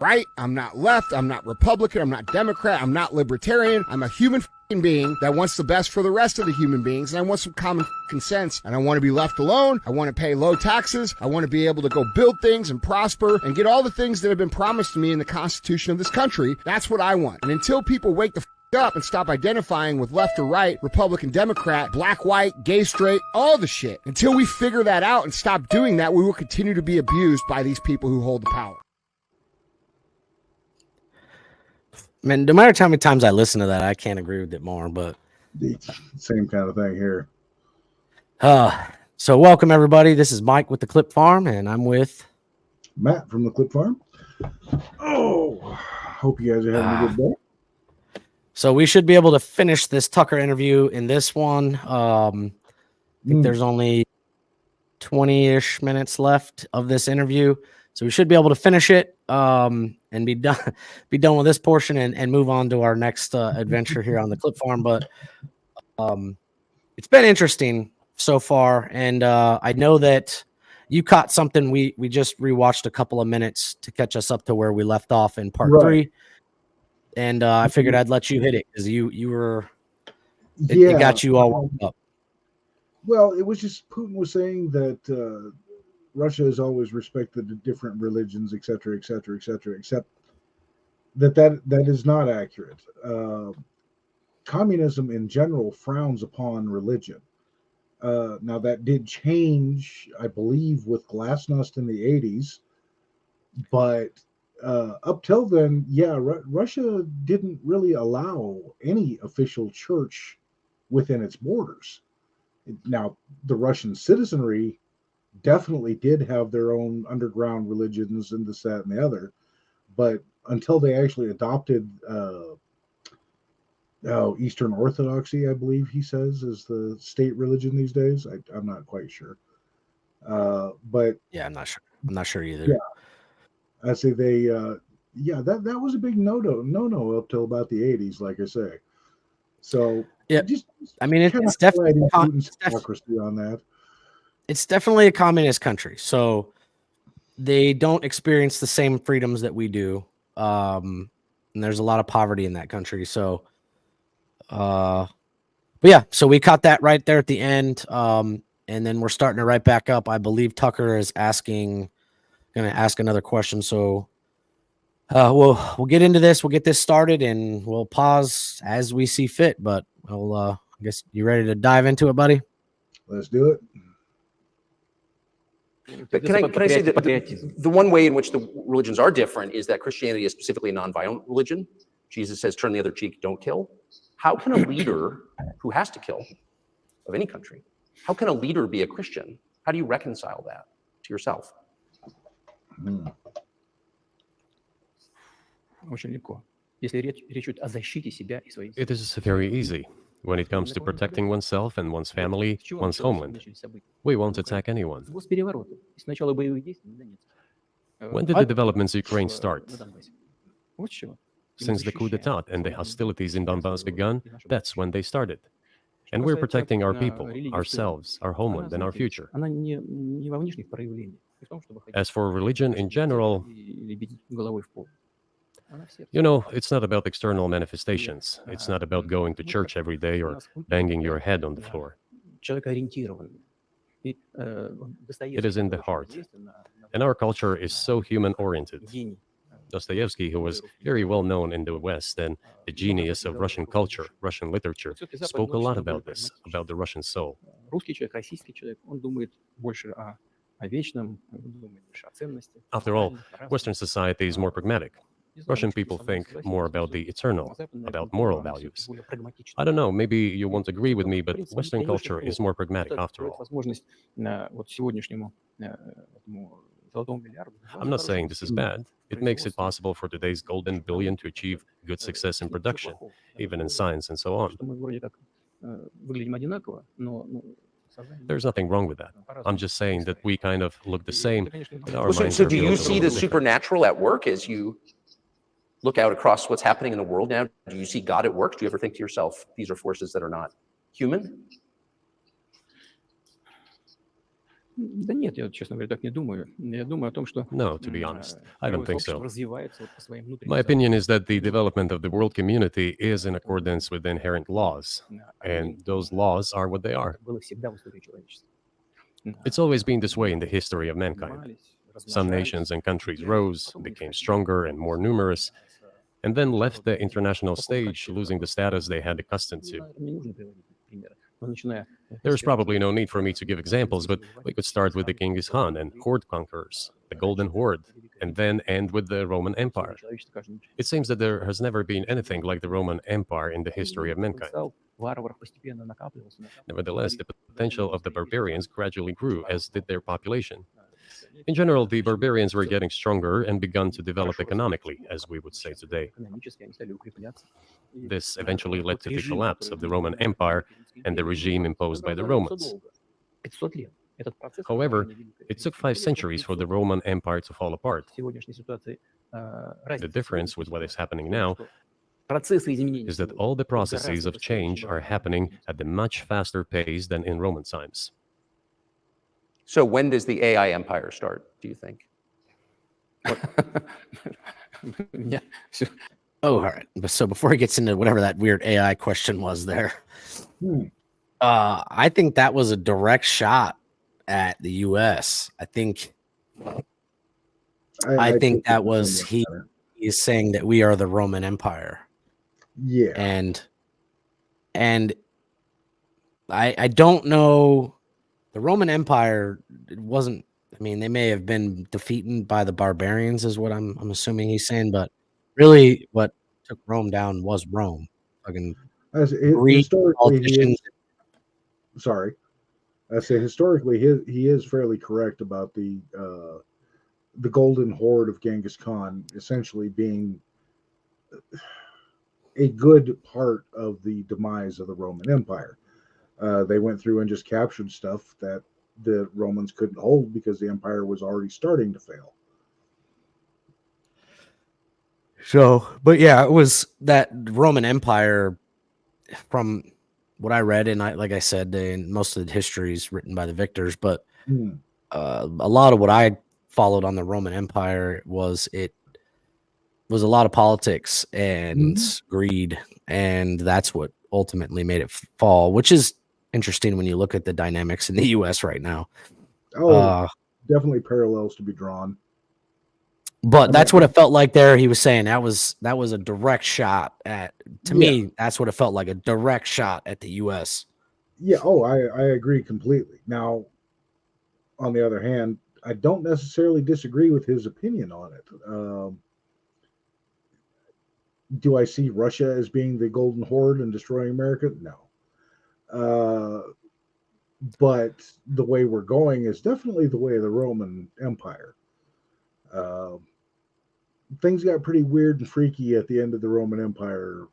right, I'm not left, I'm not Republican, I'm not Democrat, I'm not libertarian. I'm a human being that wants the best for the rest of the human beings, and I want some common sense, and I want to be left alone. I want to pay low taxes. I want to be able to go build things and prosper and get all the things that have been promised to me in the Constitution of this country. That's what I want. And until people wake the up and stop identifying with left or right, Republican, Democrat, black, white, gay, straight, all the shit, until we figure that out and stop doing that, we will continue to be abused by these people who hold the power. Man, no matter how many times I listen to that, I can't agree with it more, but same kind of thing here. So welcome everybody. This is Mike with the Clip Farm, and I'm with Matt from the Clip Farm. Oh, hope you guys are having a good day. So we should be able to finish this Tucker interview in this one. I think there's only 20-ish minutes left of this interview, so we should be able to finish it and be done with this portion and move on to our next adventure here on the Clip Farm. But it's been interesting so far, and I know that you caught something. We just rewatched a couple of minutes to catch us up to where we left off in part 3, and I figured I'd let you hit it because you were it got you all wound up. Well, it was just Putin was saying that Russia has always respected the different religions, et cetera, et cetera, et cetera, except that is not accurate. Communism in general frowns upon religion. Now, that did change, I believe, with Glasnost in the 80s. But up till then, Russia didn't really allow any official church within its borders. Now, the Russian citizenry definitely did have their own underground religions and this, that, and the other. But until they actually adopted Eastern Orthodoxy, I believe he says, is the state religion these days. I'm not quite sure. But yeah, I'm not sure either. Yeah, I say they. That was a big no up till about the 80s, like I say. So yeah, I mean it's definitely democracy on that. It's definitely a communist country, so they don't experience the same freedoms that we do. And there's a lot of poverty in that country. So, but yeah, so we caught that right there at the end. And then we're starting to right back up. I believe Tucker is going to ask another question. So, we'll get into this. We'll get this started, and we'll pause as we see fit. But I guess you ready to dive into it, buddy? Let's do it. But can I say that the one way in which the religions are different is that Christianity is specifically a nonviolent religion. Jesus says, turn the other cheek, don't kill. How can a leader who has to kill of any country, how can a leader be a Christian? How do you reconcile that to yourself? It is very easy. When it comes to protecting oneself and one's family, one's homeland, we won't attack anyone. When did the developments in Ukraine start? Since the coup d'etat and the hostilities in Donbass began, that's when they started. And we're protecting our people, ourselves, our homeland, and our future. As for religion in general, you know, it's not about external manifestations. It's not about going to church every day or banging your head on the floor. It is in the heart. And our culture is so human-oriented. Dostoevsky, who was very well known in the West and the genius of Russian culture, Russian literature, spoke a lot about this, about the Russian soul. After all, Western society is more pragmatic. Russian people think more about the eternal, about moral values. I don't know, maybe you won't agree with me, but Western culture is more pragmatic after all. I'm not saying this is bad. It makes it possible for today's golden billion to achieve good success in production, even in science and so on. There's nothing wrong with that. I'm just saying that we kind of look the same. So do you see the supernatural at work as you look out across what's happening in the world now? Do you see God at work? Do you ever think to yourself, these are forces that are not human? Да нет, я, честно говоря, так не думаю. Я думаю о том, что No, to be honest, I don't мировое think сообщество so. развивается вот по своим My внутренним opinion законам. is that the development of the world community is in accordance with the inherent laws, and those laws are what they are. Так было всегда в истории человечества. It's always been this way in the history of mankind. Поднимались, Some размножались, nations and countries укреплялись, rose, потом они became входили stronger and more numerous, and then left the international в таком stage, качестве, losing the status they had accustomed to. наверное, не нужно приводить примеры. Но начиная There's probably no need for me to give examples, but we could start with the Genghis Khan and horde conquerors, the Golden Horde, and then end with the Roman Empire. человечество каждый день It seems that there has never been anything like the Roman Empire in the history of mankind. потенциал варваров постепенно накапливался. Nevertheless, the potential of the barbarians gradually grew, as did their population. In general, the barbarians were getting stronger and begun to develop economically, as we would say today. Экономически они стали укрепляться. This eventually led to the collapse of the Roman Empire and the regime imposed by the Romans. 500 лет. Этот процесс, However, it took 5 centuries for the Roman Empire to fall apart. в сегодняшней ситуации The difference with what is happening now процессы изменений is that all the processes of change are happening at a much faster pace than in Roman times. So when does the AI empire start, do you think? Yeah. Oh, all right. But so before he gets into whatever that weird AI question was there, Hmm. I think that was a direct shot at the U.S. I think think that was he's saying that we are the Roman Empire, Yeah. and I don't know. The Roman Empire, it wasn't. I mean, they may have been defeated by the barbarians, is what I'm assuming he's saying. But really, what took Rome down was Rome. Fucking As Greek historically, he politicians. is, sorry. I say historically, he is fairly correct about the Golden Horde of Genghis Khan essentially being a good part of the demise of the Roman Empire. They went through and just captured stuff that the Romans couldn't hold because the empire was already starting to fail. So, but yeah, it was that Roman Empire. From what I read, and like I said, in most of the history is written by the victors, but a lot of what I followed on the Roman Empire was a lot of politics and greed, and that's what ultimately made it fall, which is interesting when you look at the dynamics in the U.S. right now. Definitely parallels to be drawn. But that's what it felt like there. He was saying that was a direct shot at, to me, that's what it felt like, a direct shot at the U.S. Yeah. Oh, I agree completely. Now, on the other hand, I don't necessarily disagree with his opinion on it. Do I see Russia as being the Golden Horde and destroying America? No. But the way we're going is definitely the way of the Roman Empire. Things got pretty weird and freaky at the end of the Roman Empire,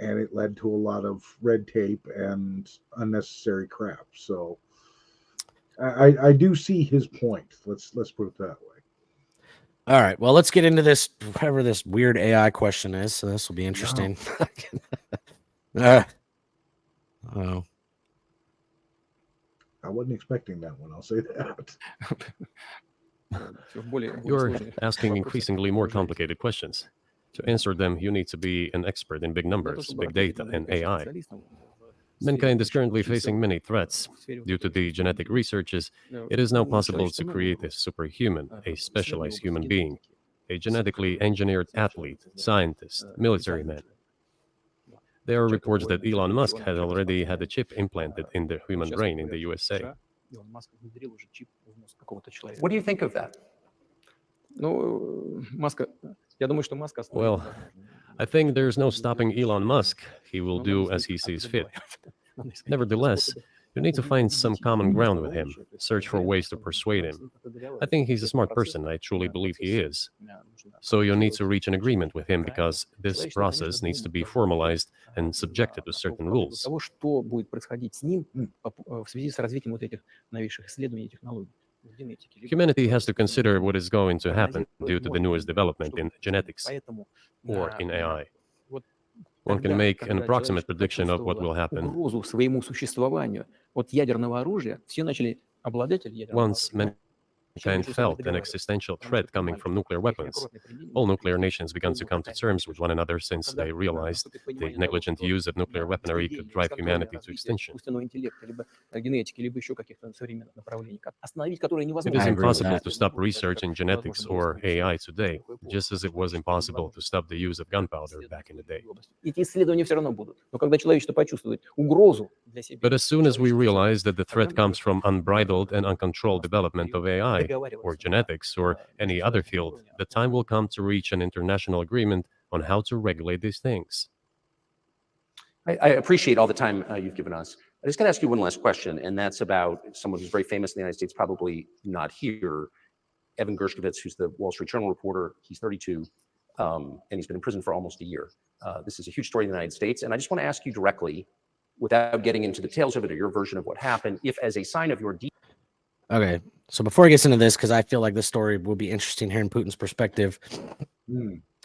and it led to a lot of red tape and unnecessary crap. So I do see his point. Let's put it that way. All right. Well, let's get into this, whatever this weird AI question is. So this will be interesting. Oh. I wasn't expecting that one. I'll say that. You're asking increasingly more complicated questions. To answer them, you need to be an expert in big numbers, big data, and AI. Mankind is currently facing many threats. Due to the genetic researches, it is now possible to create a superhuman, a specialized human being, a genetically engineered athlete, scientist, military man. There are reports that Elon Musk has already had a chip implanted in the human brain in the USA. What do you think of that? Well, I think there's no stopping Elon Musk. He will do as he sees fit. Nevertheless, you need to find some common ground with him, search for ways to persuade him. I think he's a smart person. I truly believe he is. So you'll need to reach an agreement with him because this process needs to be formalized and subjected to certain rules. Humanity has to consider what is going to happen due to the newest development in genetics or in AI. One can make an approximate prediction of what will happen. Once mankind felt an existential threat coming from nuclear weapons, all nuclear nations began to come to terms with one another since they realized the negligent use of nuclear weaponry could drive humanity to extinction. It is I agree with impossible that. to stop research in genetics or AI today, just as it was impossible to stop the use of gunpowder back in the day. But as soon as we realize that the threat comes from unbridled and uncontrolled development of AI, or genetics, or any other field, the time will come to reach an international agreement on how to regulate these things. I appreciate all the time you've given us. I just got to ask you one last question, and that's about someone who's very famous in the United States, probably not here, Evan Gershkovich, who's the Wall Street Journal reporter. He's 32, and he's been in prison for almost a year. This is a huge story in the United States, and I just want to ask you directly, without getting into the details of it or your version of what happened, if as a sign of your Okay, so before he gets into this, because I feel like this story will be interesting hearing Putin's perspective.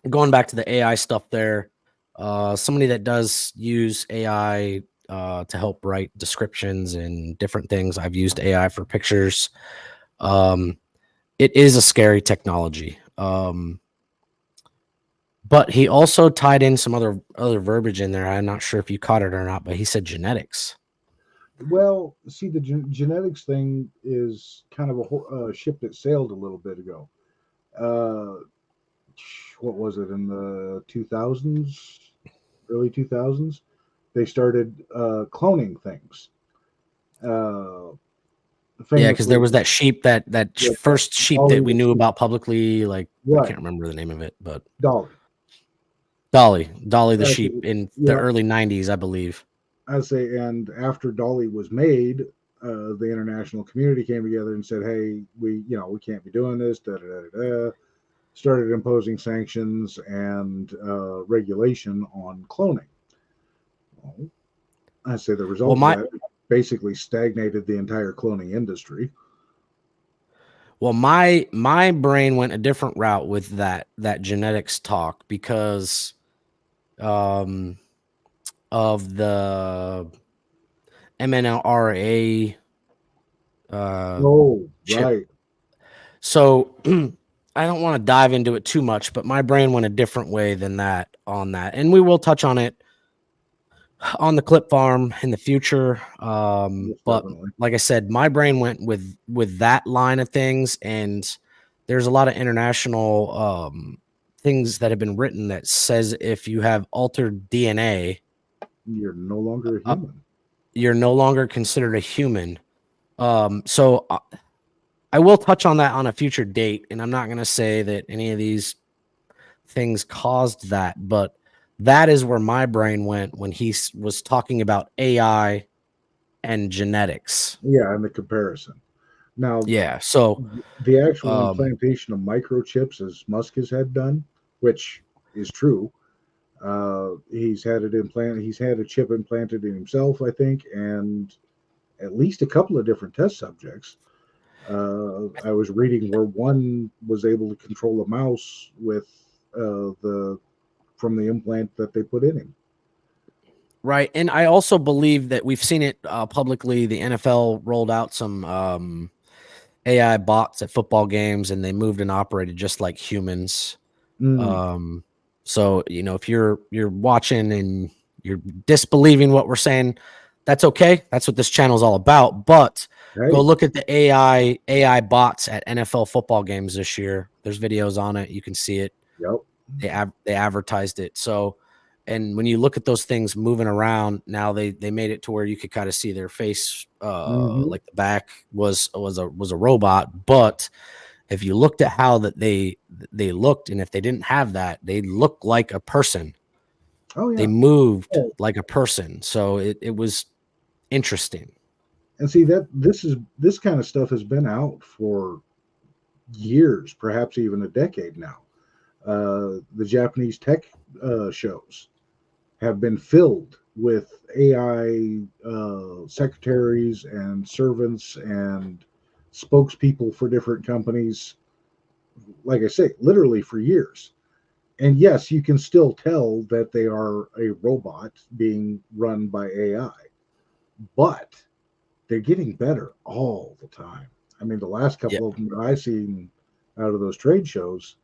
Going back to the AI stuff there, somebody that does use AI to help write descriptions and different things. I've used AI for pictures. It is a scary technology. But he also tied in some other verbiage in there. I'm not sure if you caught it or not, but he said genetics. Well, see, the genetics thing is kind of a ship that sailed a little bit ago. What was it, in the 2000s, early 2000s? They started cloning things. Yeah, because there was that sheep, that first sheep that we knew about publicly. Like, I can't remember the name of it, but Dolly the sheep in the early 90s, I believe. I'd say, and after Dolly was made, the international community came together and said, "Hey, we can't be doing this." Started imposing sanctions and regulation on cloning. Well, I say the result of that basically stagnated the entire cloning industry. Well, my brain went a different route with that genetics talk because of the MNRA chip. Right. So I don't want to dive into it too much, but my brain went a different way than that on that. And we will touch on it on the clip farm in the future. But like I said, my brain went with that line of things, and there's a lot of international things that have been written that says if you have altered DNA, you're no longer a human. You're no longer considered a human. So I will touch on that on a future date, and I'm not going to say that any of these things caused that, but that is where my brain went when he was talking about AI and genetics. Yeah, and the comparison. Now, so the actual implantation of microchips, as Musk has had done, which is true. He's had a chip implanted in himself, I think, and at least a couple of different test subjects. I was reading where one was able to control a mouse with from the implant that they put in him. Right, and I also believe that we've seen it publicly. The NFL rolled out some AI bots at football games, and they moved and operated just like humans. So if you're watching and you're disbelieving what we're saying, that's okay. That's what this channel is all about. But go look at the AI bots at NFL football games this year. There's videos on it. You can see it. Yep. They advertised it. So, and when you look at those things moving around, now they made it to where you could kind of see their face, like the back was a robot. But if you looked at how that they looked, and if they didn't have that, they looked like a person. Oh yeah. They moved like a person. So it was interesting. And see that this kind of stuff has been out for years, perhaps even a decade now. The Japanese tech shows have been filled with AI secretaries and servants and spokespeople for different companies, like I say, literally for years. And yes, you can still tell that they are a robot being run by AI, but they're getting better all the time. I mean, the last couple of them that I've seen out of those trade shows,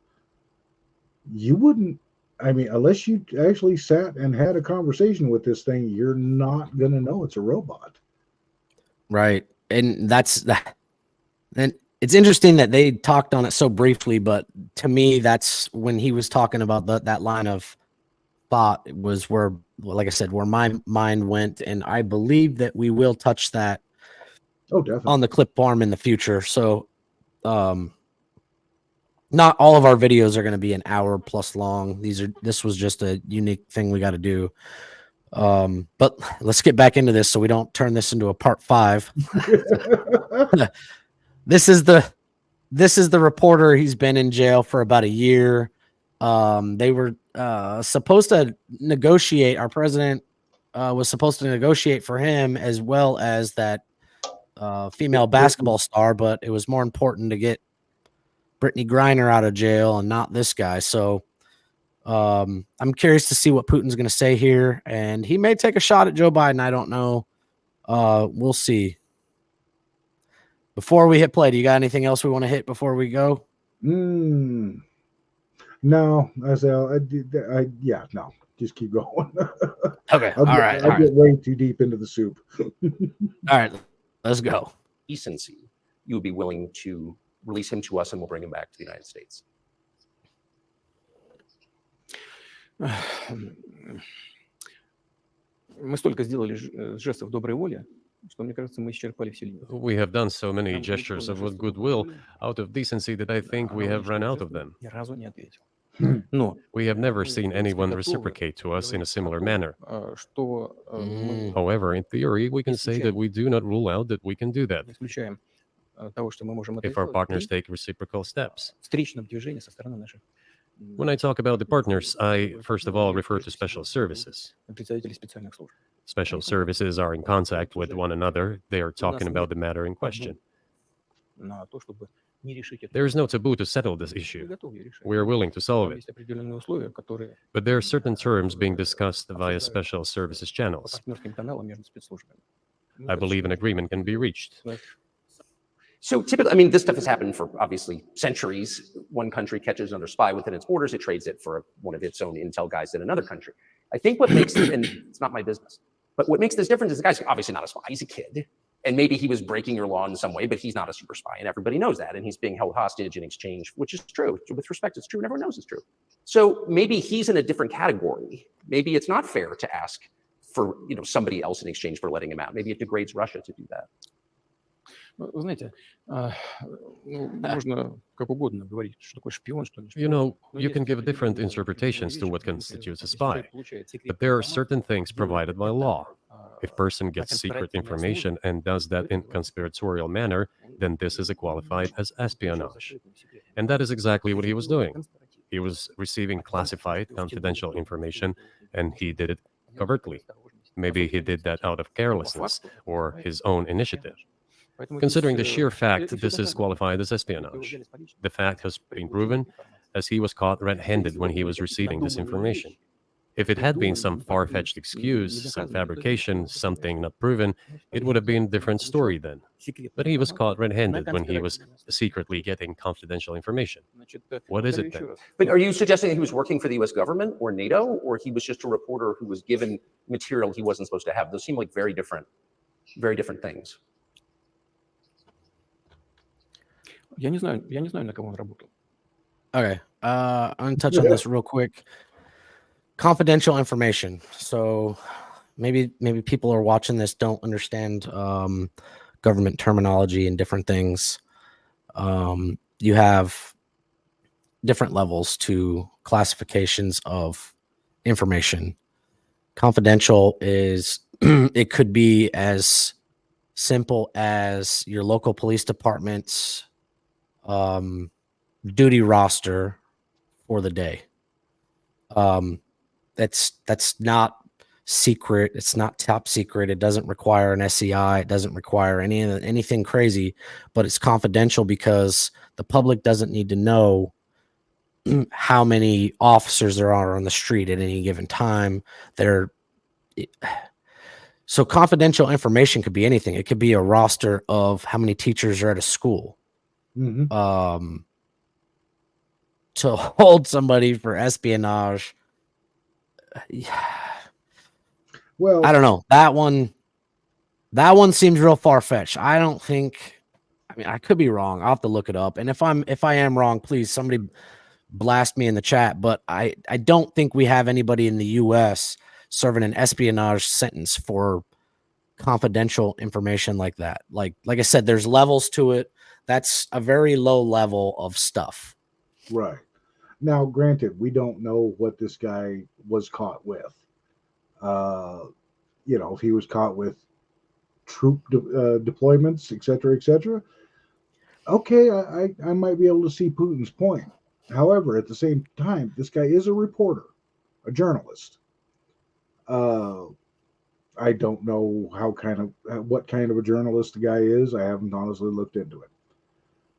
you wouldn't, I mean, unless you actually sat and had a conversation with this thing, you're not going to know it's a robot. Right. And that's that. And it's interesting that they talked on it so briefly, but to me, that's when he was talking about that line of thought was where, like I said, where my mind went. And I believe that we will touch that Definitely on the clip farm in the future. So, not all of our videos are going to be an hour plus long. This was just a unique thing we got to do. But let's get back into this so we don't turn this into a part 5. This is the reporter. He's been in jail for about a year. They were supposed to negotiate. Our president was supposed to negotiate for him as well as that female basketball star, but it was more important to get Brittany Griner out of jail and not this guy. So I'm curious to see what Putin's going to say here, and he may take a shot at Joe Biden. I don't know. We'll see. Before we hit play, do you got anything else we want to hit before we go? No, no, just keep going. Okay. All right. I'll get way too deep into the soup. All right. Let's go. Decency, you would be willing to release him to us and we'll bring him back to the United States. Мы столько сделали жестов доброй воли, что, мне кажется, мы исчерпали все лимиты. We have done so many gestures of goodwill out of decency that I think we have run out of them. Ни разу не ответил. Но We have never seen anyone reciprocate to us in a similar manner. что мы However, in theory, we can say that we do not rule out that we can do that не исключаем того, что мы можем это if our сделать partners при take reciprocal steps. встречном движении со стороны наших When I talk about the partners, I first of all refer to special services. представителей специальных служб. Special services are in contact with one another. They are talking about the matter in question. На то, чтобы не решить это. There is no taboo to settle this Мы issue. готовы решать. We are willing to solve Там it. есть определенные условия, которые But there are certain terms being discussed via special services по channels. партнерским каналам между спецслужбами. I believe an agreement can be reached. So typically, I mean, this stuff has happened for obviously centuries. One country catches another spy within its borders, it trades it for one of its own intel guys in another country. I think what makes it, and it's not my business, but what makes this different is the guy's obviously not a spy, he's a kid. And maybe he was breaking your law in some way, but he's not a super spy. And everybody knows that. And he's being held hostage in exchange, which is true. With respect, it's true. And everyone knows it's true. So maybe he's in a different category. Maybe it's not fair to ask for somebody else in exchange for letting him out. Maybe it degrades Russia to do that. Вы знаете, можно как угодно говорить, что такое шпион, что не You шпион. know, you can give different interpretations to what constitutes a spy, but there are certain things provided by law. If person gets secret information and does that in conspiratorial manner, then this is qualified as espionage. And that is exactly what he was doing. He was receiving classified, confidential information, and he did it covertly. Maybe he did that out of carelessness or his own initiative. Considering the sheer fact that this is qualified as espionage, the fact has been proven as he was caught red-handed when he was receiving this information. If it had been some far-fetched excuse, some fabrication, something not proven, it would have been a different story then. But he was caught red-handed when he was secretly getting confidential information. What is it then? But are you suggesting that he was working for the US government or NATO, or he was just a reporter who was given material he wasn't supposed to have? Those seem like very different things. Я не знаю, на кого он работал. Okay. I'm going to touch on this real quick. Confidential information. So maybe people are watching this don't understand government terminology and different things. You have different levels to classifications of information. Confidential is it could be as simple as your local police department's duty roster for the day. That's not secret. It's not top secret. It doesn't require an SCI. It doesn't require anything crazy, but it's confidential because the public doesn't need to know how many officers there are on the street at any given time. So confidential information could be anything. It could be a roster of how many teachers are at a school. Mm-hmm. To hold somebody for espionage. Well, I don't know. That one seems real far-fetched. I don't think, I mean, I could be wrong. I'll have to look it up. And if I am wrong, please somebody blast me in the chat. But I don't think we have anybody in the US serving an espionage sentence for confidential information like that. Like I said, there's levels to it. That's a very low level of stuff. right. Now, granted, we don't know what this guy was caught with. If he was caught with troop deployments, et cetera, okay, I might be able to see Putin's point. However, at the same time, this guy is a reporter, a journalist. I don't know what kind of a journalist the guy is. I haven't honestly looked into it.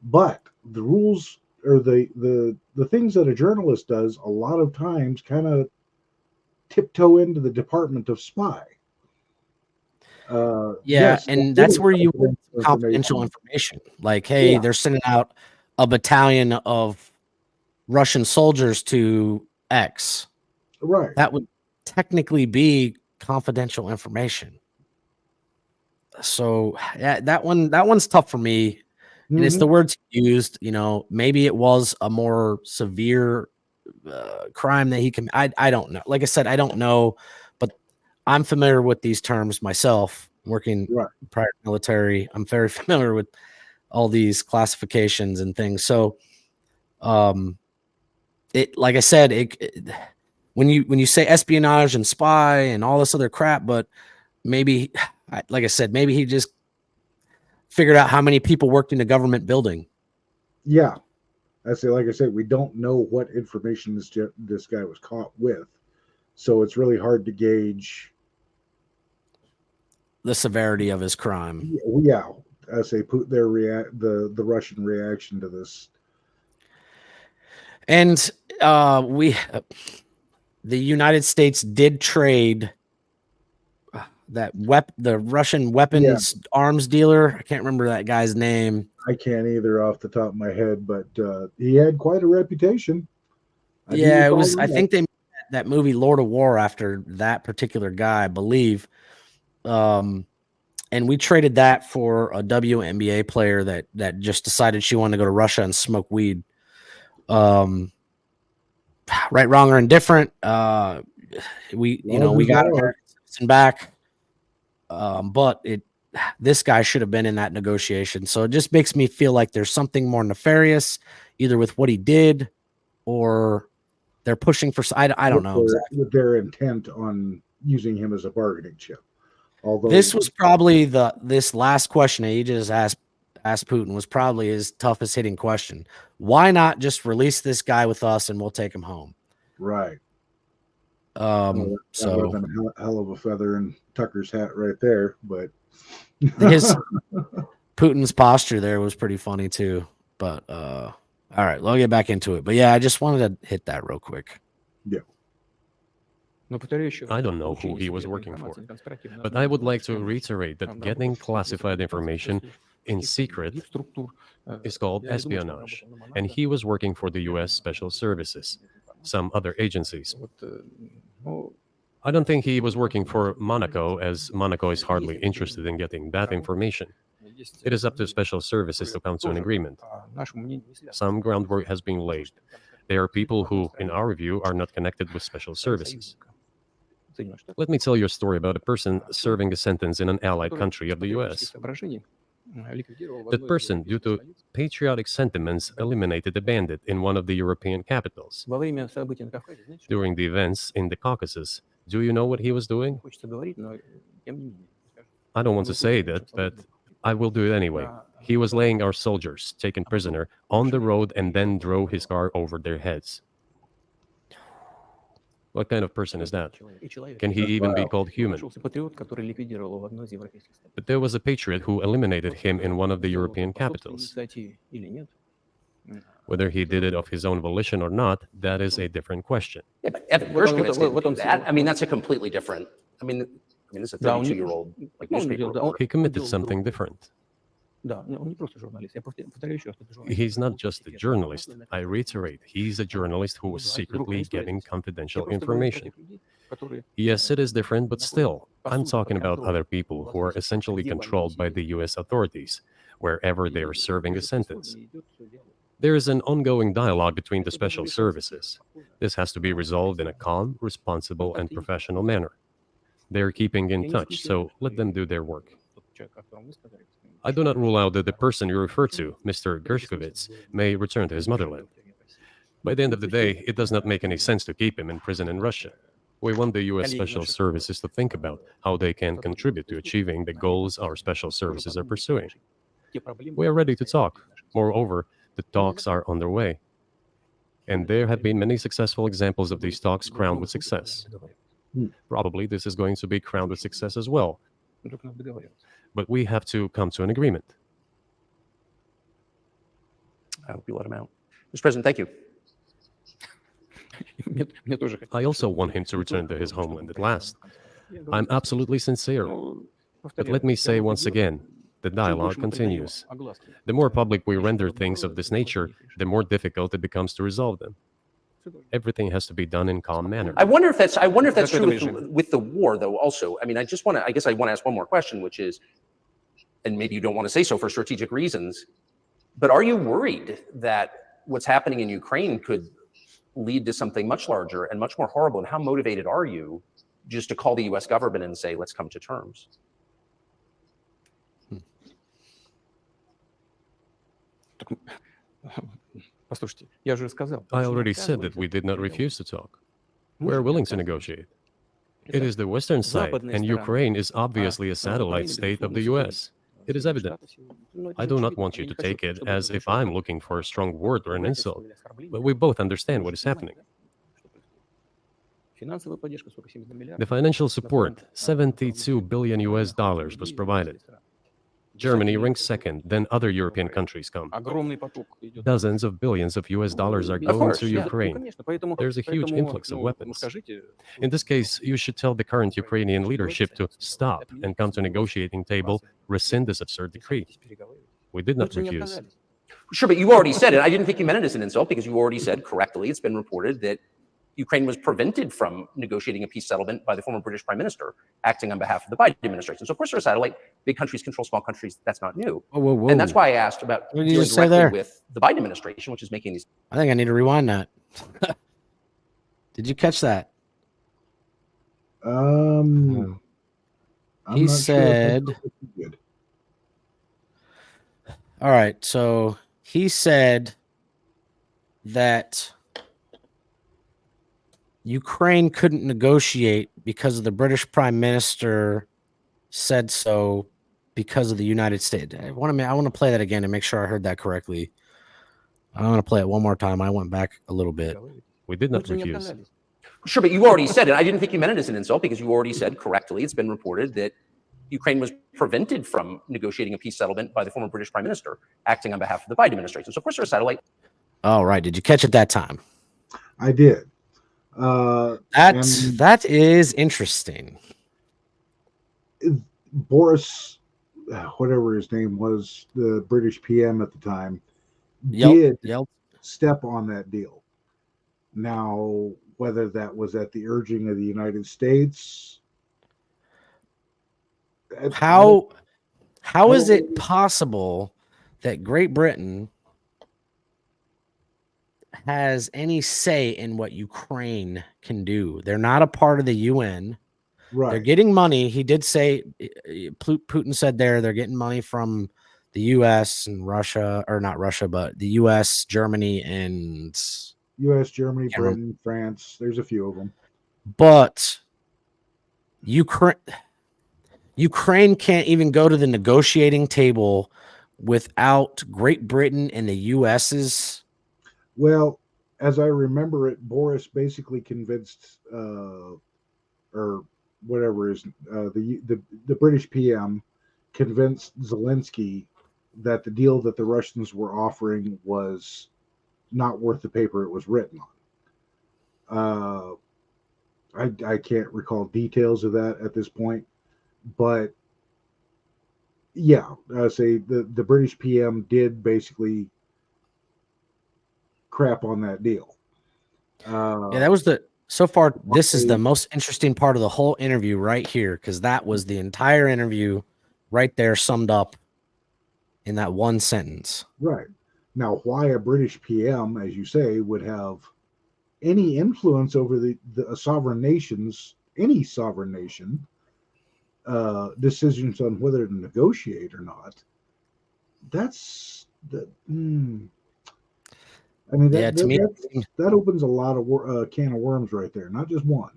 But the rules or the things that a journalist does a lot of times kind of tiptoe into the department of spy. Yes, and that's where you want confidential information. Like, hey, they're sending out a battalion of Russian soldiers to X. Right. That would technically be confidential information. So that one's tough for me. And it's the words used, maybe it was a more severe crime that he can. I don't know. Like I said, I don't know, but I'm familiar with these terms myself, working prior military. I'm very familiar with all these classifications and things. So, like I said, when you say espionage and spy and all this other crap, but maybe, like I said, maybe he just figured out how many people worked in a government building. Yeah. Like I said, we don't know what information this guy was caught with. So it's really hard to gauge the severity of his crime. Yeah. Put the Russian reaction to this. And the United States did trade the Russian weapons arms dealer. I can't remember that guy's name. I can't either off the top of my head, but he had quite a reputation. It was. I think they made that movie Lord of War after that particular guy, I believe. And we traded that for a WNBA player that just decided she wanted to go to Russia and smoke weed. Right, wrong, or indifferent. We got American citizen back. But this guy should have been in that negotiation. So it just makes me feel like there's something more nefarious, either with what he did, or they're pushing for. I don't know exactly. With their intent on using him as a bargaining chip. Although this was probably this last question that he just asked Putin was probably his toughest hitting question. Why not just release this guy with us and we'll take him home? Right. So that would have been a hell of a feather in Tucker's hat right there, but Putin's posture there was pretty funny too. But all right, we'll get back into it. But yeah, I just wanted to hit that real quick. Yeah. I don't know who he was working for, but I would like to reiterate that getting classified information in secret is called espionage, and he was working for the U.S. Special Services, some other agencies. I don't think he was working for Monaco, as Monaco is hardly interested in getting that information. It is up to special services to come to an agreement. Some groundwork has been laid. There are people who, in our view, are not connected with special services. Let me tell you a story about a person serving a sentence in an allied country of the US. That person, due to patriotic sentiments, eliminated a bandit in one of the European capitals. During the events in the Caucasus, do you know what he was doing? I don't want to say that, but I will do it anyway. He was laying our soldiers, taken prisoner, on the road and then drove his car over their heads. What kind of person is that? Can he even be called human? But there was a patriot who eliminated him in one of the European capitals. Whether he did it of his own volition or not, that is a different question. Yeah, but Evan Gershkovich didn't do that. I mean, that's a completely different. I mean, I mean, this is a Да, он не- 32-year-old like Ну, он newspaper делал- да, reporter. He committed делал something другое. different. Да, он не просто журналист. Я повторяю еще раз, это журналист. He's not just a journalist. I reiterate, he's a journalist who was secretly getting confidential information. Yes, it is different, but still, I'm talking about other people who are essentially controlled by the US authorities, wherever they are serving a sentence. There is an ongoing dialogue between the special services. This has to be resolved in a calm, responsible, and professional manner. They're keeping in touch, so let them do their work. I do not rule out that the person you refer to, Mr. Gershkovitz, may return to his motherland. By the end of the day, it does not make any sense to keep him in prison in Russia. We want the US Special Services to think about how they can contribute to achieving the goals our special services are pursuing. We are ready to talk. Moreover, the talks are underway. And there have been many successful examples of these talks crowned with success. Probably this is going to be crowned with success as well. But we have to come to an agreement. I hope you let him out. Mr. President, thank you. Мне тоже I also want him to return to his homeland at last. I'm absolutely sincere. But let me say once again, the dialogue continues. The more public we render things of this nature, the more difficult it becomes to resolve them. Everything has to be done in calm manner. I wonder if that's That's true what with the war, though. Also, I mean, I guess I want to ask one more question, which is, and maybe you don't want to say so for strategic reasons, but are you worried that what's happening in Ukraine could lead to something much larger and much more horrible? And how motivated are you just to call the U.S. government and say, let's come to terms? Послушайте, я же сказал. I already said that we did not refuse to talk. We're willing to negotiate. It is the Western side, and Ukraine is obviously a satellite state of the US. It is evident. I do not want you to take it as if I'm looking for a strong word or an insult, but we both understand what is happening. The financial support, 72 billion US dollars, was provided. Germany ranks second, then other European countries come. Dozens of billions of US dollars are going course, to yeah. Ukraine. There's a huge influx of weapons. In this case, you should tell the current Ukrainian leadership to stop and come to a negotiating table, rescind this absurd decree. We did not refuse. Sure, but you already said it. I didn't think you meant it as an insult because you already said correctly, it's been reported that Ukraine was prevented from negotiating a peace settlement by the former British Prime Minister acting on behalf of the Biden administration. So, of course, they're a satellite. Big countries control small countries. That's not new. Whoa. And that's why I asked about What did you dealing just say directly there? with the Biden administration, which is making these. I think I need to rewind that. Did you catch that? I'm He not said, sure if that's good. all right, so he said that Ukraine couldn't negotiate because the British Prime Minister said so because of the United States. I want to play that again and make sure I heard that correctly. I want to play it one more time. I went back a little bit. We did not refuse. Sure, but you already said it. I didn't think you meant it as an insult because you already said correctly. It's been reported that Ukraine was prevented from negotiating a peace settlement by the former British Prime Minister acting on behalf of the Biden administration. So, of course, they're a satellite. All right. Did you catch it that time? I did. That is interesting. Boris, whatever his name was, the British PM at the time, Yep. step on that deal. Now, whether that was at the urging of the United States, How is it possible that Great Britain has any say in what Ukraine can do? They're not a part of the UN. right? They're getting money. He did say, Putin said they're getting money from the US and Russia, or not Russia, but the US, Germany, and U.S., Germany, Can't remember. Britain, France. There's a few of them. but Ukraine can't even go to the negotiating table without Great Britain and the US's. Well, as I remember it, Boris basically convinced, or whatever is the British PM convinced Zelensky that the deal that the Russians were offering was not worth the paper it was written on. I can't recall details of that at this point, But yeah, I say the British PM did basically crap on that deal. Yeah, that was so far. This is the most interesting part of the whole interview right here, because that was the entire interview right there summed up in that one sentence. Right. Now, why a British PM, as you say, would have any influence over the sovereign nations, any sovereign nation, decisions on whether to negotiate or not, that's the. I mean, that opens a lot of can of worms right there, not just one.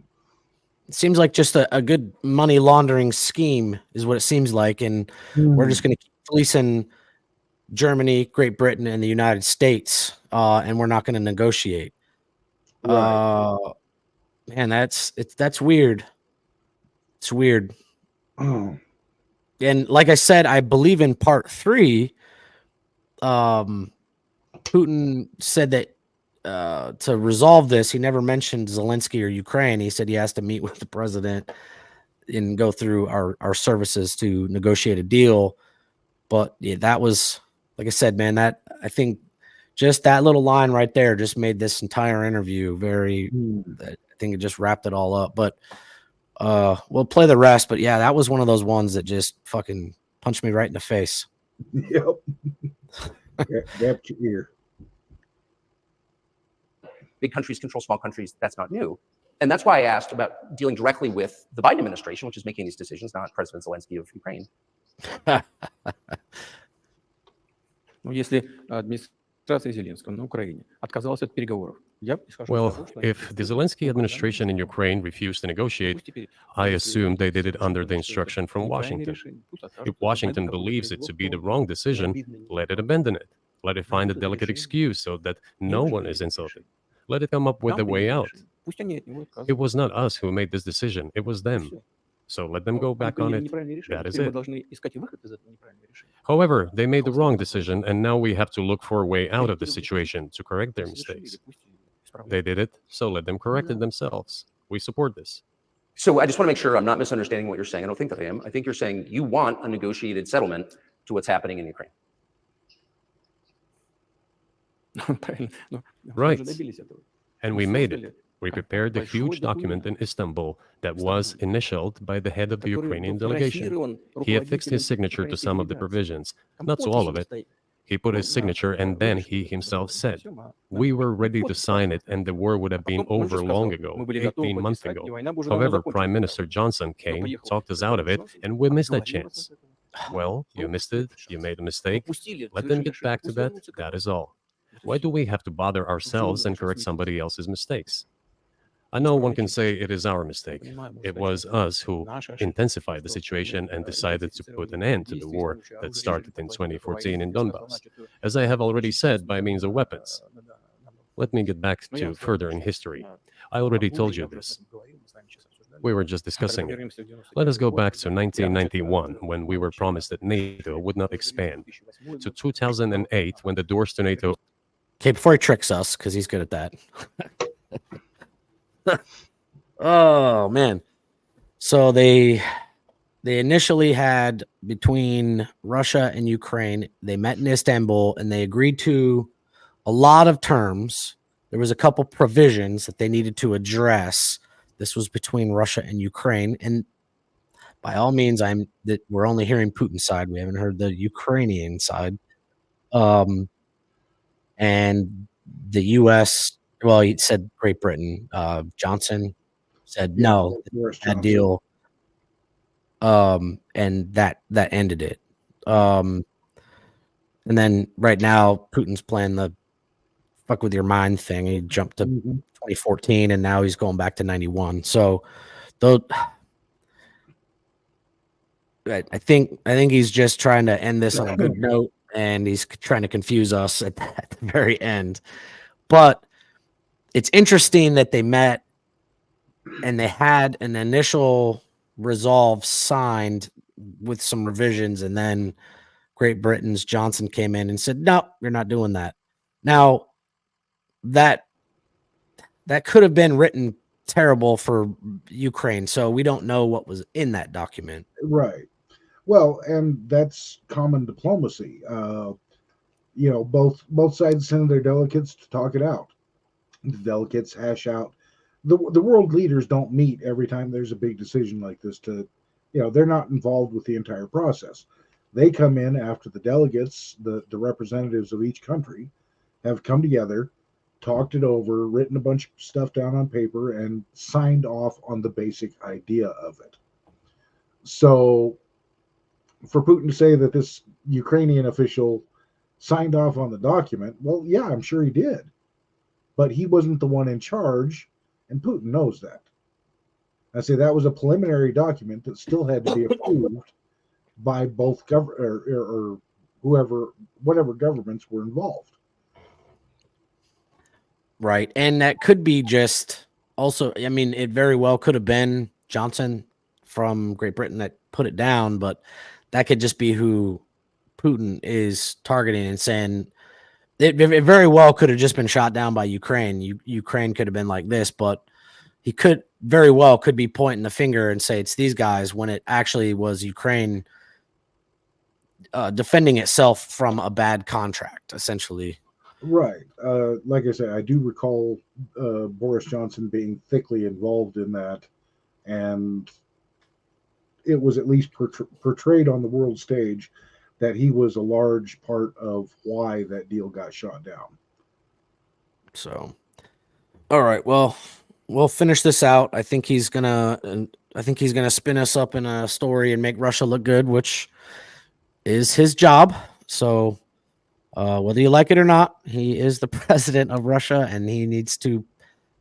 It seems like just a good money laundering scheme is what it seems like. And we're just going to keep policing Germany, Great Britain, and the United States, and we're not going to negotiate. Right. Man, that's weird. It's weird. Oh. And like I said, I believe in part 3, Putin said that to resolve this, he never mentioned Zelensky or Ukraine. He said he has to meet with the president and go through our services to negotiate a deal. But yeah, that was, like I said, man, that I think just that little line right there just made this entire interview very, I think it just wrapped it all up. But we'll play the rest. But yeah, that was one of those ones that just fucking punched me right in the face. Yep. Grabbed your ear. Big countries control small countries. That's not new. And that's why I asked about dealing directly with the Biden administration, which is making these decisions, not President Zelensky of Ukraine. Если администрация Зеленского на Украине отказалась от переговоров, well, if the Zelensky administration in Ukraine refused to negotiate, I assume they did it under the instruction from Washington. If Washington believes it to be the wrong decision, let it abandon it. Let it find a delicate excuse so that no one is insulted. Let it come up with a way out. It was not us who made this decision. It was them. So let them go back on it. That is it. However, they made the wrong decision, and now we have to look for a way out of the situation to correct their mistakes. They did it, so let them correct it themselves. We support this. So I just want to make sure I'm not misunderstanding what you're saying. I don't think that I am. I think you're saying you want a negotiated settlement to what's happening in Ukraine. Right. And we made it. We prepared a huge document in Istanbul that was initialed by the head of the Ukrainian delegation. He affixed his signature to some of the provisions, not to all of it. He put his signature, and then he himself said, we were ready to sign it and the war would have been over long ago, 18 months ago. However, Prime Minister Johnson came, talked us out of it, and we missed that chance. Well, you missed it, you made a mistake. Let them get back to that, that is all. Why do we have to bother ourselves and correct somebody else's mistakes? I know one can say it is our mistake. It was us who intensified the situation and decided to put an end to the war that started in 2014 in Donbass, as I have already said, by means of weapons. Let me get back to further in history. I already told you this. We were just discussing it. Let us go back to 1991, when we were promised that NATO would not expand, to 2008, when the doors to NATO... Okay, before he tricks us, because he's good at that. Oh man, so they initially had, between Russia and Ukraine, they met in Istanbul and they agreed to a lot of terms. There was a couple provisions that they needed to address. This was between Russia and Ukraine, and by all means, we're only hearing Putin's side. We haven't heard the Ukrainian side. And the U.S. Well, he said Great Britain. Johnson said no, that deal. And that ended it. And then right now, Putin's playing the fuck with your mind thing. He jumped to 2014, and now he's going back to 91. So, though, I think he's just trying to end this on a good note, and he's trying to confuse us at the very end. But it's interesting that they met and they had an initial resolve signed with some revisions, and then Great Britain's Johnson came in and said, no, you're not doing that. Now, that could have been written terrible for Ukraine. So we don't know what was in that document. Right. Well, and that's common diplomacy. Both sides send their delegates to talk it out. The delegates hash out. The world leaders don't meet every time there's a big decision like this they're not involved with the entire process. They come in after the delegates, the representatives of each country, have come together, talked it over, written a bunch of stuff down on paper, and signed off on the basic idea of it. So for Putin to say that this Ukrainian official signed off on the document, well, yeah, I'm sure he did. But he wasn't the one in charge, and Putin knows that. I say that was a preliminary document that still had to be approved by both or whatever governments were involved. Right. And that could be just also, I mean, it very well could have been Johnson from Great Britain that put it down, but that could just be who Putin is targeting and saying it very well could have just been shot down by Ukraine. Ukraine could have been like this, but he could be pointing the finger and say it's these guys when it actually was Ukraine defending itself from a bad contract, essentially. Right. Like I said, I do recall Boris Johnson being thickly involved in that, and it was at least portrayed on the world stage that he was a large part of why that deal got shot down. So, all right. Well, we'll finish this out. I think he's gonna spin us up in a story and make Russia look good, which is his job. So, whether you like it or not, he is the president of Russia, and he needs to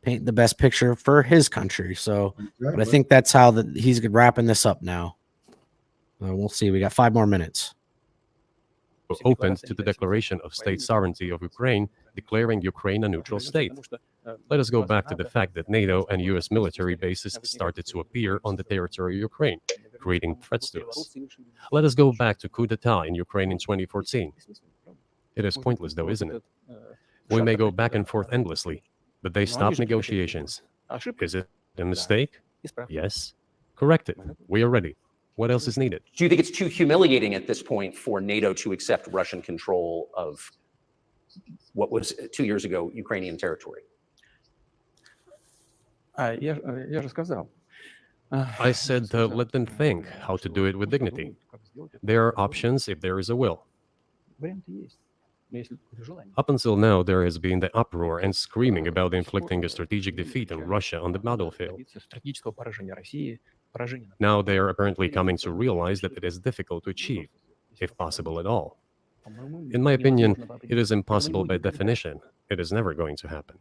paint the best picture for his country. So, Exactly. but I think that's how he's wrapping this up now. We'll see. We got 5 more minutes. Opened to the declaration of state sovereignty of Ukraine, declaring Ukraine a neutral state. Let us go back to the fact that NATO and US military bases started to appear on the territory of Ukraine, creating threats to us. Let us go back to coup d'etat in Ukraine in 2014. It is pointless though, isn't it? We may go back and forth endlessly, but they stopped negotiations. Is it a mistake? Yes. Correct it. We are ready. What else is needed? Do you think it's too humiliating at this point for NATO to accept Russian control of what was 2 years ago Ukrainian territory? Я же сказал. I said let them think how to do it with dignity. There are options if there is a will. Варианты есть. Но если желание. Up until now, there has been the uproar and screaming about inflicting a strategic defeat on Russia on the battlefield. Стратегического поражения России, поражения. Now they are apparently coming to realize that it is difficult to achieve, if possible at all. In my opinion, it is impossible by definition. It is never going to happen.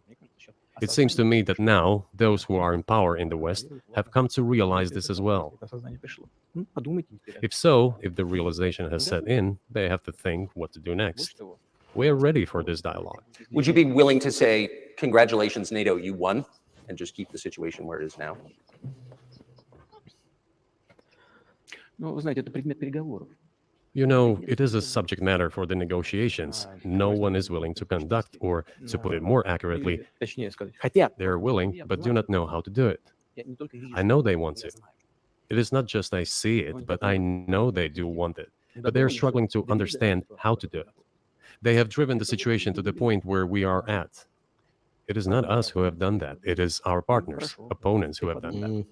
It seems to me that now, those who are in power in the West have come to realize this as well. If so, if the realization has set in, they have to think what to do next. We are ready for this dialogue. Would you be willing to say, congratulations, NATO, you won, and just keep the situation where it is now? Ну, вы знаете, это предмет переговоров. You know, it is a subject matter for the negotiations. No one is willing to conduct, or to put it more accurately, Точнее сказать, хотят. they are willing but do not know how to do it. Я не только вижу, I know they want to. It is not just I see it, but I know they do want it. But they are struggling to understand how to do it. They have driven the situation to the point where we are at. It is not us who have done that. It is our partners, opponents who have done that.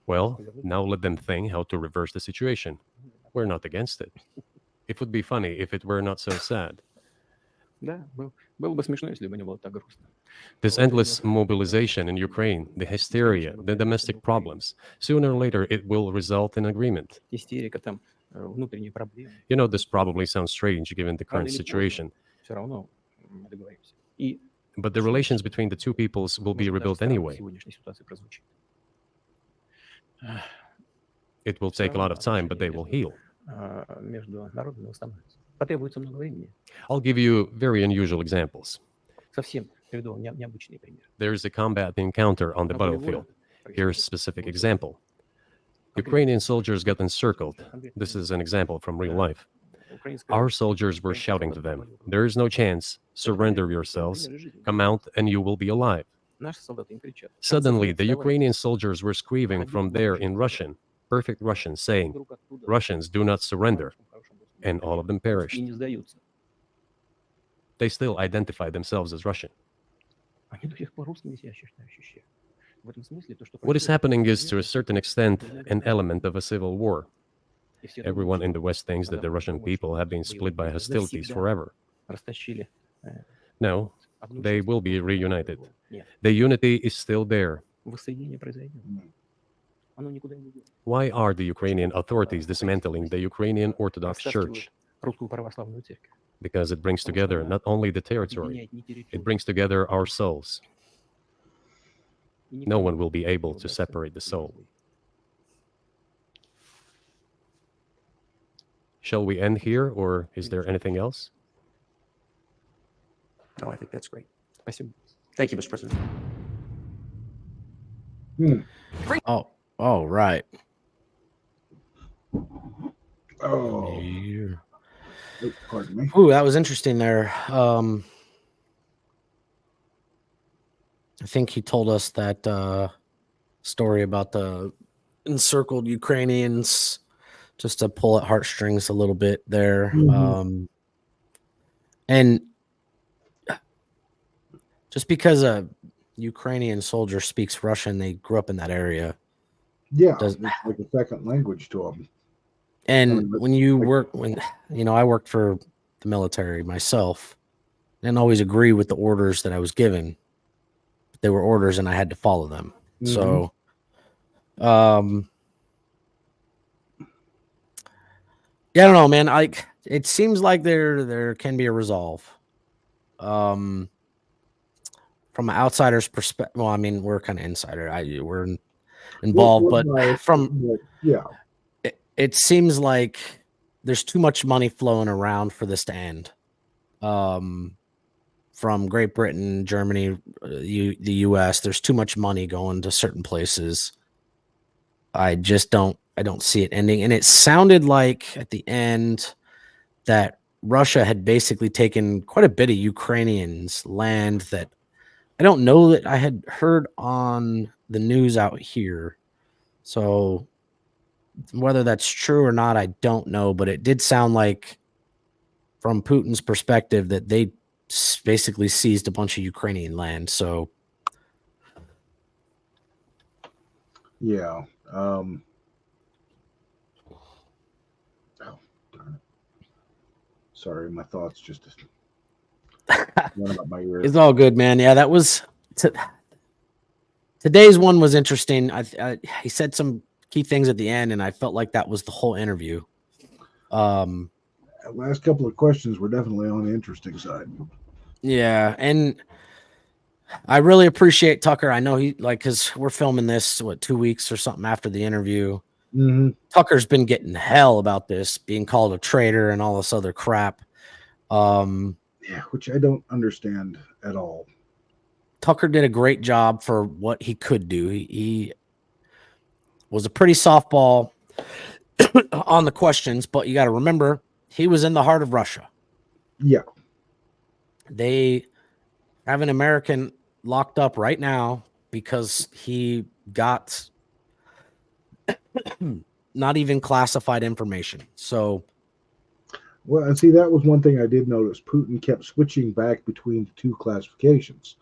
Well, now let them think how to reverse the situation. We're not against it. It would be funny if it were not so sad. Да, было бы смешно, если бы не было так грустно. This endless mobilization in Ukraine, the hysteria, the domestic problems, sooner or later it will result in agreement. Истерика там, внутренние проблемы. You know, this probably sounds strange given the current situation, Все равно мы договоримся. И but the relations between the two peoples will be rebuilt anyway. сегодняшней ситуации прозвучит. It will take a lot of time, but they will heal. Между народами восстановится. Потребуется много времени. I'll give you very unusual examples. Совсем приведу вам необычный пример. There is a combat encounter on the battlefield. Here's a specific example. Ukrainian soldiers got encircled. This is an example from real life. Our soldiers were shouting to them, "There is no chance. Surrender yourselves. Come out and you will be alive." Наши солдаты им кричат. Suddenly, the Ukrainian soldiers were screaming from there in Russian, perfect Russian, saying, "Russians, do not surrender," and all of them perished. И не сдаются. They still identify themselves as Russian. Они до сих пор русскими себя считающие. В этом смысле то, что What is happening is, to a certain extent, an element of a civil war. И все Everyone думают, in the что West thinks that the Russian people have been split by hostilities forever. растащили No, одну they часть, will be reunited. Нет, The unity is still there. воссоединение произойдет. Оно никуда не идет. Why are the Ukrainian authorities dismantling the Ukrainian Orthodox Church? Растаскивают русскую православную церковь. Because it brings together not only the territory, Объединяет не территорию. it brings together our souls. И No никому one will be не able to удастся separate the soul. Shall we end here, or is there anything else? No, I think that's great. Спасибо. Thank you, Mr. President. Oh, right. Oh, Yeah. pardon me. Ooh, that was interesting there. I think he told us that story about the encircled Ukrainians, just to pull at heartstrings a little bit there. Mhm. And just because a Ukrainian soldier speaks Russian, they grew up in that area. Yeah, Does- it's like a second language to them. And but when you work, I worked for the military myself, I didn't always agree with the orders that I was given. But they were orders and I had to follow them. So, yeah, I don't know, man. It seems like there can be a resolve. From an outsider's perspective, well, I mean, we're kind of insider. We're involved, but yeah, it seems like there's too much money flowing around for this to end. From Great Britain, Germany, the U.S., there's too much money going to certain places. I don't see it ending. And it sounded like at the end that Russia had basically taken quite a bit of Ukrainians' land that I don't know that I had heard on the news out here. So whether that's true or not, I don't know. But it did sound like, from Putin's perspective, that they basically seized a bunch of Ukrainian land. So yeah. Oh, darn it. Sorry, my thoughts just went up my ear. it's all good, man. Yeah, that was today's one was interesting. He said some key things at the end, and I felt like that was the whole interview. Last couple of questions were definitely on the interesting side. Yeah, and I really appreciate Tucker. I know because we're filming this 2 weeks or something after the interview. Mm-hmm. Tucker's been getting hell about this, being called a traitor and all this other crap. Yeah, which I don't understand at all. Tucker did a great job for what he could do. He was a pretty softball on the questions, but you got to remember, he was in the heart of Russia. Yeah. They have an American locked up right now because he got not even classified information. So, well, and see, that was one thing I did notice. Putin kept switching back between the two classifications.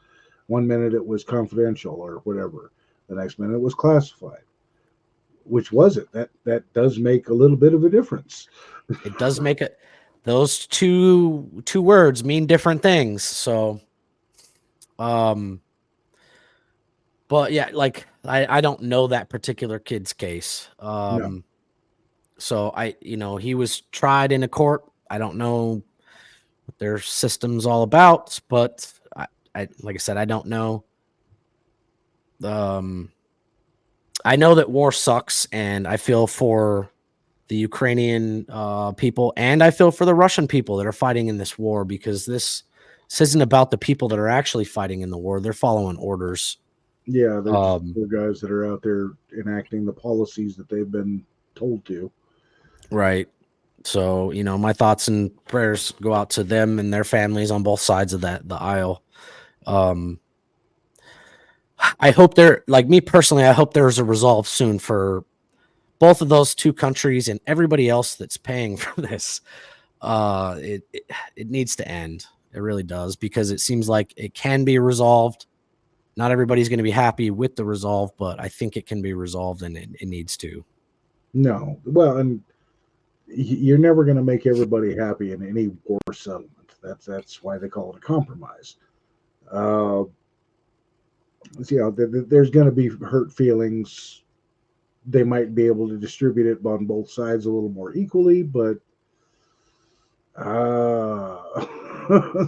One minute it was confidential or whatever. The next minute it was classified. Which was it? That does make a little bit of a difference. it does make it. Those two words mean different things. So, but yeah, like I don't know that particular kid's case. No. So he was tried in a court. I don't know what their system's all about, but I like I said, I don't know. I know that war sucks, and I feel for the Ukrainian people, and I feel for the Russian people that are fighting in this war, because this isn't about the people that are actually fighting in the war. They're following orders. Yeah, there's the guys that are out there enacting the policies that they've been told to. Right. So, my thoughts and prayers go out to them and their families on both sides of the aisle. I hope like me personally, I hope there's a resolve soon for both of those two countries and everybody else that's paying for this. It needs to end. It really does, because it seems like it can be resolved. Not everybody's going to be happy with the resolve, but I think it can be resolved, and it needs to. No, well, and you're never going to make everybody happy in any war settlement. That's why they call it a compromise. There's going to be hurt feelings. They might be able to distribute it on both sides a little more equally, but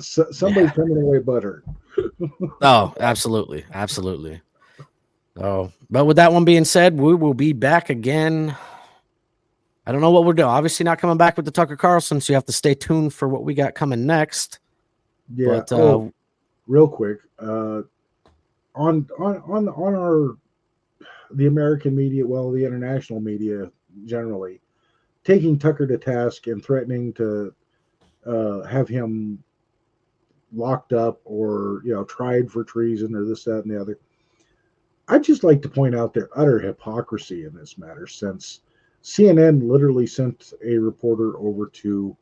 somebody's coming away butthurt. Oh, absolutely. Absolutely. Oh, but with that one being said, we will be back again. I don't know what we're doing. Obviously not coming back with the Tucker Carlson, so you have to stay tuned for what we got coming next. Yeah. But, real quick, on our the American media, well, the international media generally, taking Tucker to task and threatening to have him locked up or tried for treason or this, that, and the other. I'd just like to point out their utter hypocrisy in this matter, since CNN literally sent a reporter over to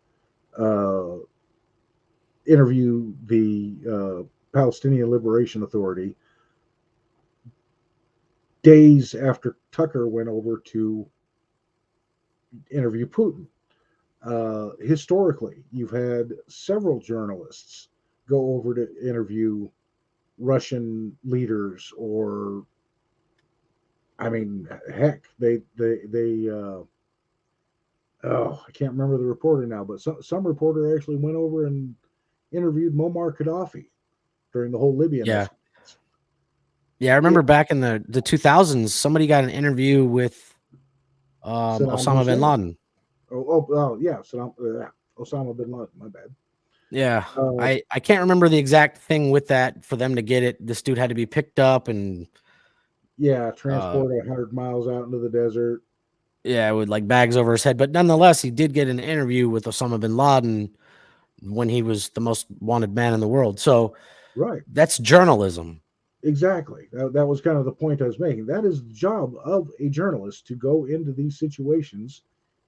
interview the Palestinian Liberation Authority days after Tucker went over to interview Putin. Historically, you've had several journalists go over to interview Russian leaders, or I mean, heck, I can't remember the reporter now, but some reporter actually went over and interviewed Muammar Gaddafi during the whole Libyan. yeah. Yeah, I remember back in the 2000s, somebody got an interview with Osama bin Laden. Yeah, Osama bin Laden, my bad. Yeah, I can't remember the exact thing with that. For them to get it, this dude had to be picked up and transported 100 miles out into the desert. Yeah, with like bags over his head. But nonetheless, he did get an interview with Osama bin Laden when he was the most wanted man in the world. So right, that's journalism. Exactly. That was kind of the point I was making. That is the job of a journalist, to go into these situations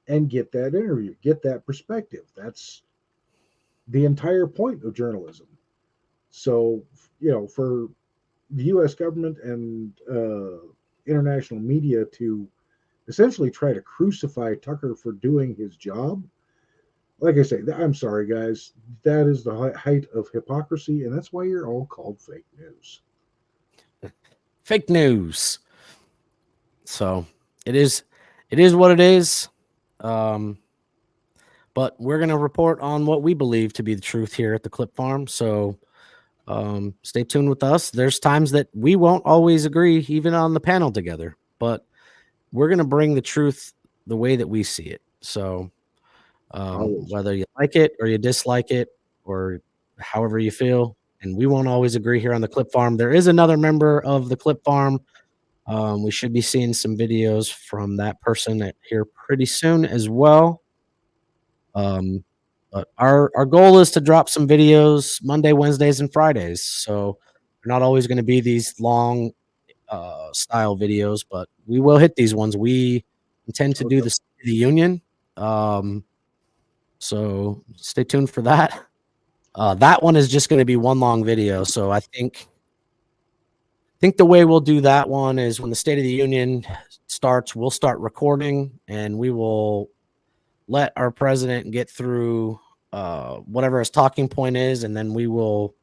and get that interview, get that perspective. That's the entire point of journalism. So, for the U.S. government and international media to essentially try to crucify Tucker for doing his job, like I say, I'm sorry, guys, that is the height of hypocrisy, and that's why you're all called fake news. Fake news. So it is what it is. But we're going to report on what we believe to be the truth here at the Clip Farm. So stay tuned with us. There's times that we won't always agree, even on the panel together, but we're going to bring the truth the way that we see it. So whether you like it or you dislike it or however you feel, and we won't always agree here on the Clip Farm. There is another member of the Clip Farm. We should be seeing some videos from that person here pretty soon as well. But our goal is to drop some videos Monday, Wednesdays, and Fridays. So they're not always going to be these long style videos, but we will hit these ones. We intend to do the State of the Union. So stay tuned for that. That one is just going to be one long video. So I think the way we'll do that one is when the State of the Union starts, we'll start recording and we will let our president get through whatever his talking point is, and then we will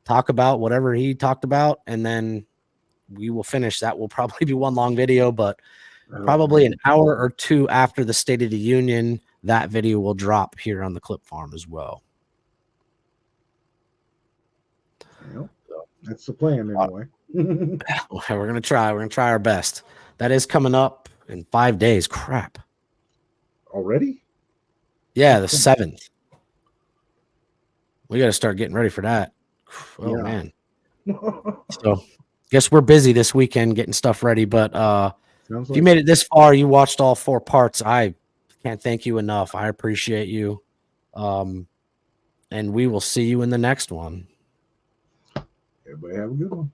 talk about whatever he talked about, and then we will finish. That will probably be one long video, but probably an hour or two after the State of the Union, that video will drop here on the Clip Farm as well. Well, that's the plan anyway. We're gonna try. We're gonna try our best. That is coming up in 5 days. Crap. Already? Yeah, the 7th. We got to start getting ready for that. Oh man. So, guess we're busy this weekend getting stuff ready. But if you made it this far, you watched all 4 parts. I can't thank you enough. I appreciate you. And we will see you in the next one. Everybody have a good one.